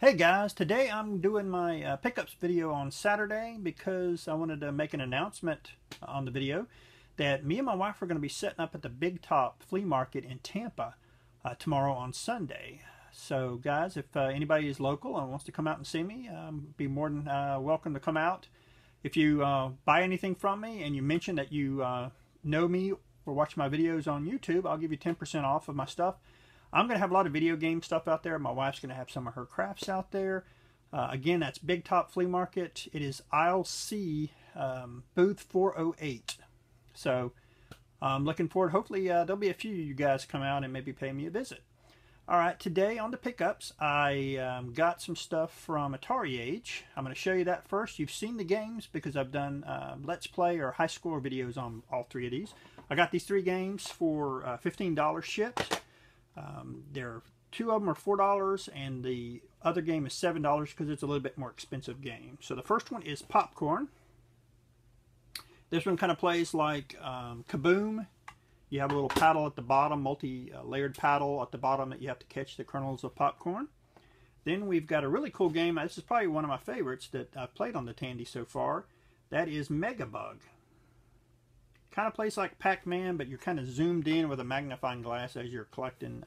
Hey guys, today I'm doing my pickups video on Saturday because I wanted to make an announcement on the video that me and my wife are going to be setting up at the Big Top Flea Market in Tampa tomorrow on Sunday. So guys, if anybody is local and wants to come out and see me, be more than welcome to come out. If you buy anything from me and you mention that you know me or watch my videos on YouTube, I'll give you 10% off of my stuff. I'm going to have a lot of video game stuff out there. My wife's going to have some of her crafts out there. Again, that's Big Top Flea Market. It is aisle C, booth 408. So I'm looking forward. Hopefully there'll be a few of you guys come out and maybe pay me a visit. All right, today on the pickups, I got some stuff from Atari Age. I'm going to show you that first. You've seen the games because I've done Let's Play or high score videos on all three of these. I got these three games for $15 shipped. Two of them are $4 and the other game is $7 because it's a little bit more expensive game. So the first one is Popcorn. This one kind of plays like Kaboom. You have a little paddle at the bottom, multi-layered paddle at the bottom that you have to catch the kernels of popcorn. Then we've got a really cool game. This is probably one of my favorites that I've played on the Tandy so far. That is Megabug. Kind of plays like Pac-Man, but you're kind of zoomed in with a magnifying glass as you're collecting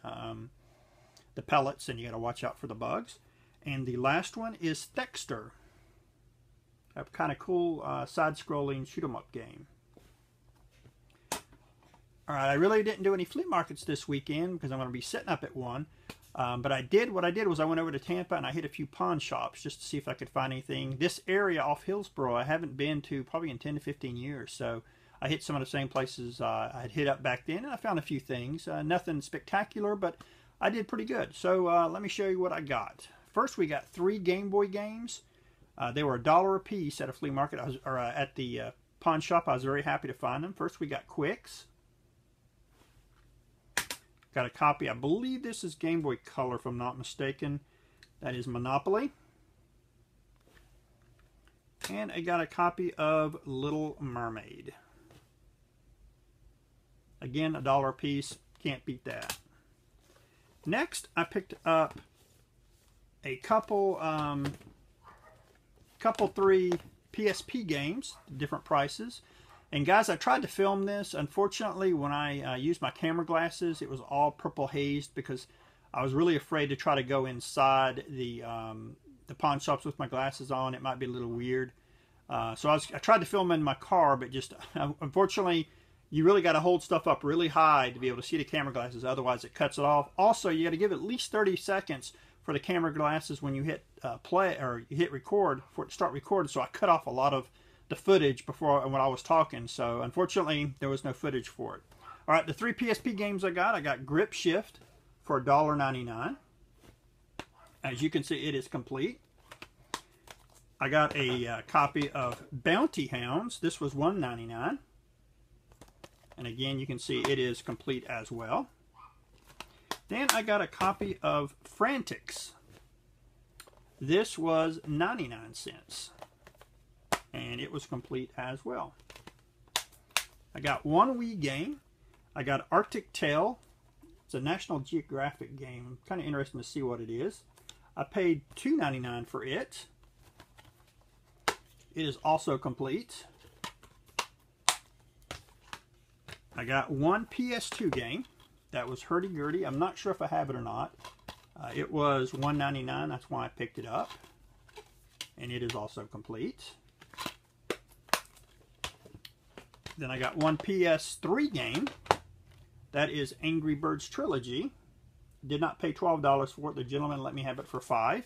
the pellets, and you got to watch out for the bugs. And the last one is Thexter, a kind of cool side-scrolling shoot-'em-up game. All right, I really didn't do any flea markets this weekend because I'm going to be setting up at one. But what I did was I went over to Tampa and I hit a few pawn shops just to see if I could find anything. This area off Hillsboro I haven't been to probably in 10 to 15 years, so I hit some of the same places I had hit up back then, and I found a few things. Nothing spectacular, but I did pretty good. So let me show you what I got. First, we got 3 Game Boy games. They were $1 a piece at a flea market, or at the pawn shop. I was very happy to find them. First, we got Quicks. Got a copy. I believe this is Game Boy Color, if I'm not mistaken. That is Monopoly. And I got a copy of Little Mermaid. Again, $1 a piece. Can't beat that. Next, I picked up a couple 3 PSP games, different prices. And guys, I tried to film this. Unfortunately, when I used my camera glasses, it was all purple hazed because I was really afraid to try to go inside the pawn shops with my glasses on. It might be a little weird. So I tried to film in my car, but just unfortunately, you really got to hold stuff up really high to be able to see the camera glasses. Otherwise, it cuts it off. Also, you got to give it at least 30 seconds for the camera glasses when you hit play or you hit record for it to start recording. So I cut off a lot of the footage before when I was talking. So unfortunately, there was no footage for it. All right, the 3 PSP games I got Grip Shift for $1.99. As you can see, it is complete. I got a copy of Bounty Hounds. This was $1.99. And again, you can see it is complete as well. Then I got a copy of Frantics. This was 99 cents. And it was complete as well. I got one Wii game. I got Arctic Tail. It's a National Geographic game. Kind of interesting to see what it is. I paid $2.99 for it. It is also complete. I got one PS2 game. That was Hurdy Gurdy. I'm not sure if I have it or not. It was $1.99. That's why I picked it up. And it is also complete. Then I got one PS3 game. That is Angry Birds Trilogy. Did not pay $12 for it. The gentleman let me have it for $5.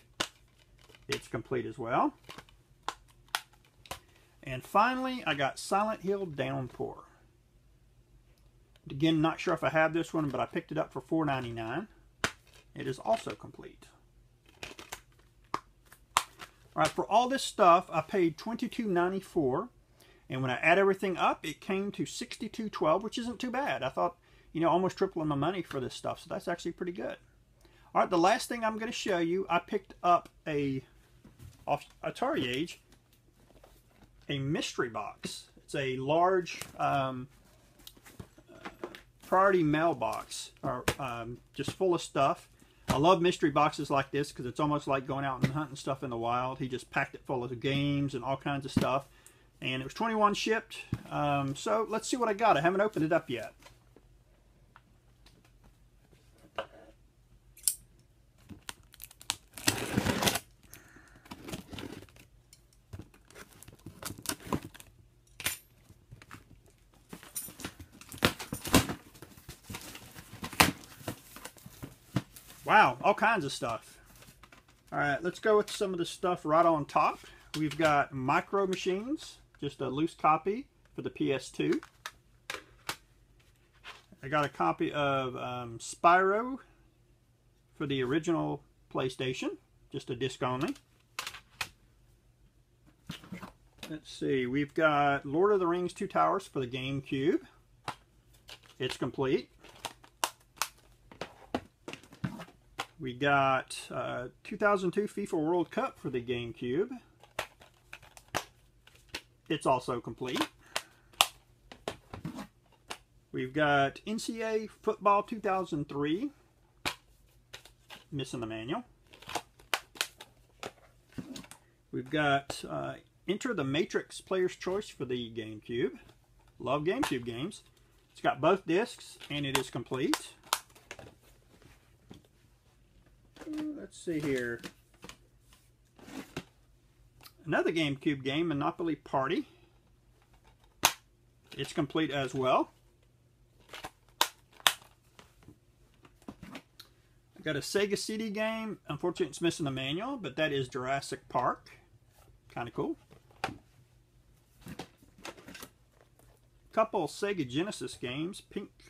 It's complete as well. And finally, I got Silent Hill Downpour. Again, not sure if I have this one, but I picked it up for $4.99. It is also complete. All right, for all this stuff, I paid $22.94. And when I add everything up, it came to $62.12, which isn't too bad. I thought, you know, almost tripling my money for this stuff. So that's actually pretty good. All right, the last thing I'm going to show you, I picked up off Atari Age, a mystery box. It's a large priority mailbox, or just full of stuff. I love mystery boxes like this because it's almost like going out and hunting stuff in the wild. He just packed it full of games and all kinds of stuff. And it was 21 shipped. So let's see what I got. I haven't opened it up yet. Wow, all kinds of stuff. All right, let's go with some of the stuff right on top. We've got Micro Machines, just a loose copy for the PS2. I got a copy of Spyro for the original PlayStation, just a disc only. Let's see, we've got Lord of the Rings 2 Towers for the GameCube. It's complete. We got 2002 FIFA World Cup for the GameCube. It's also complete. We've got NCAA Football 2003. Missing the manual. We've got Enter the Matrix Player's Choice for the GameCube. Love GameCube games. It's got both discs and it is complete. Let's see here. Another GameCube game, Monopoly Party. It's complete as well. I got a Sega CD game. Unfortunately, it's missing the manual, but that is Jurassic Park. Kind of cool. Couple Sega Genesis games.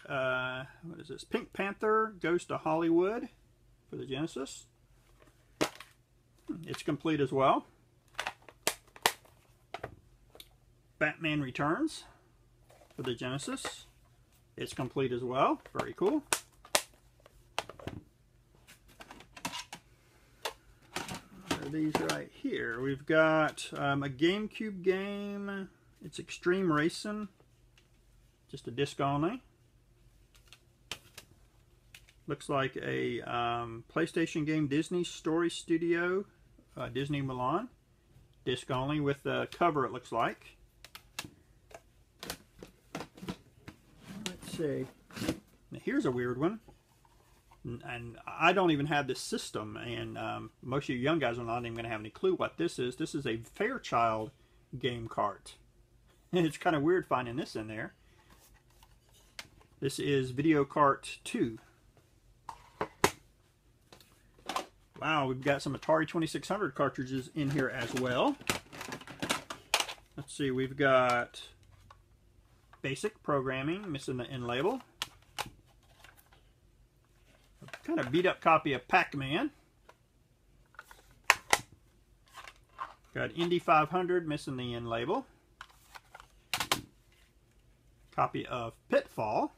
What is this? Pink Panther Goes to Hollywood for the Genesis. It's complete as well. Batman Returns for the Genesis. It's complete as well. Very cool. These right here. We've got a GameCube game. It's Extreme Racing. Just a disc only. Looks like a PlayStation game, Disney Story Studio, Disney Milan. Disc only with the cover, it looks like. Let's see. Now here's a weird one. And I don't even have this system, and most of you young guys are not even going to have any clue what this is. This is a Fairchild game cart. And it's kind of weird finding this in there. This is Video Cart 2. Wow, we've got some Atari 2600 cartridges in here as well. Let's see, we've got basic programming, missing the end label. A kind of beat up copy of Pac-Man. Got Indy 500, missing the end label. Copy of Pitfall.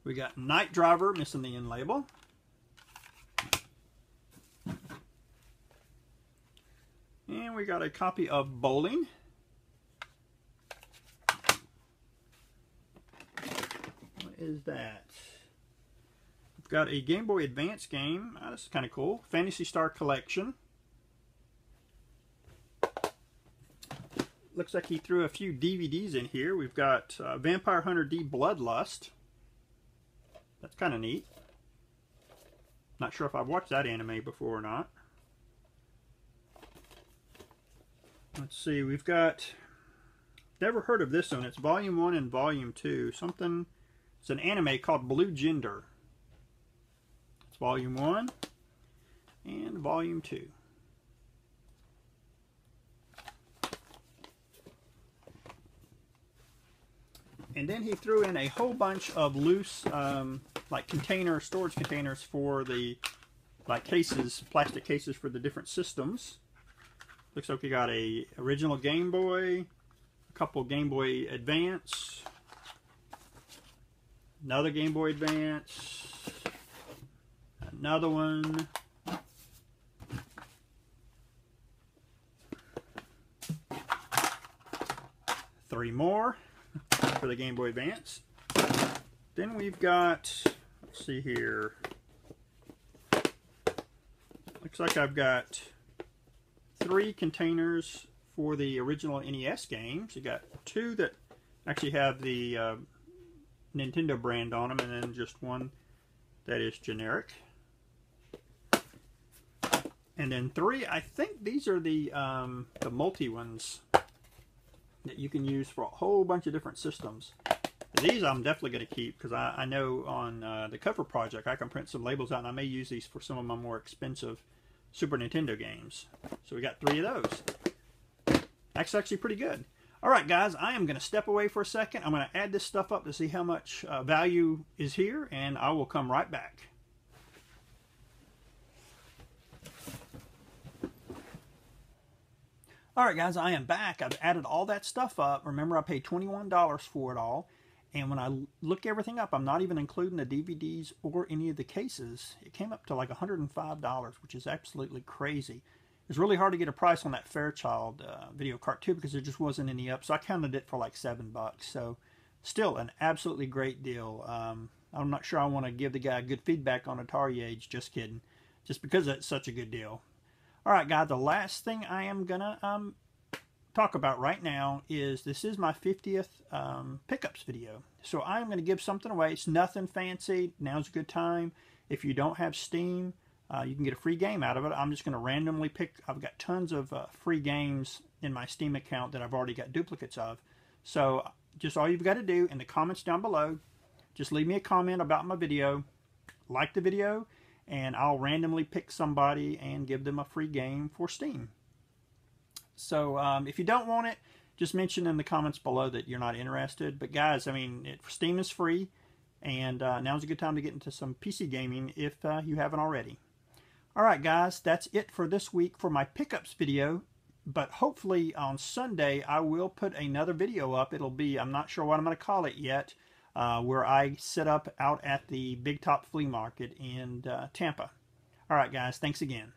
We got Night Driver, missing the end label. And we got a copy of Bowling. What is that? We've got a Game Boy Advance game. Oh, this is kind of cool. Phantasy Star Collection. Looks like he threw a few DVDs in here. We've got Vampire Hunter D Bloodlust. That's kind of neat. Not sure if I've watched that anime before or not. Let's see, we've got... Never heard of this one. It's Volume 1 and Volume 2. Something... It's an anime called Blue Gender. It's Volume 1 and Volume 2. And then he threw in a whole bunch of loose, like storage containers for the, like cases, plastic cases for the different systems. Looks like we got a original Game Boy, a couple Game Boy Advance, another Game Boy Advance, another one, three more for the Game Boy Advance. Then we've got, let's see here. Looks like I've got 3 containers for the original NES games. You got 2 that actually have the Nintendo brand on them, and then just 1 that is generic. And then 3, I think these are the multi ones that you can use for a whole bunch of different systems. These I'm definitely going to keep because I know on the cover project I can print some labels out, and I may use these for some of my more expensive Super Nintendo games. So we got 3 of those. That's actually pretty good. Alright guys, I am going to step away for a second. I'm going to add this stuff up to see how much value is here, and I will come right back. Alright guys, I am back. I've added all that stuff up. Remember, I paid $21 for it all. And when I look everything up, I'm not even including the DVDs or any of the cases. It came up to like $105, which is absolutely crazy. It's really hard to get a price on that Fairchild video cart too, because there just wasn't any up. So I counted it for like $7. So still an absolutely great deal. I'm not sure I want to give the guy good feedback on Atari Age. Just kidding. Just because it's such a good deal. Alright guys, the last thing I am going to talk about right now is this is my 50th pickups video. So I'm going to give something away. It's nothing fancy. Now's a good time. If you don't have Steam, you can get a free game out of it. I'm just going to randomly pick. I've got tons of free games in my Steam account that I've already got duplicates of. So just all you've got to do in the comments down below, just leave me a comment about my video, like the video, and I'll randomly pick somebody and give them a free game for Steam. So if you don't want it, just mention in the comments below that you're not interested. But guys, I mean, Steam is free, and now's a good time to get into some PC gaming if you haven't already. Alright guys, that's it for this week for my pickups video. But hopefully on Sunday I will put another video up. It'll be, I'm not sure what I'm going to call it yet, where I set up out at the Big Top Flea Market in Tampa. Alright guys, thanks again.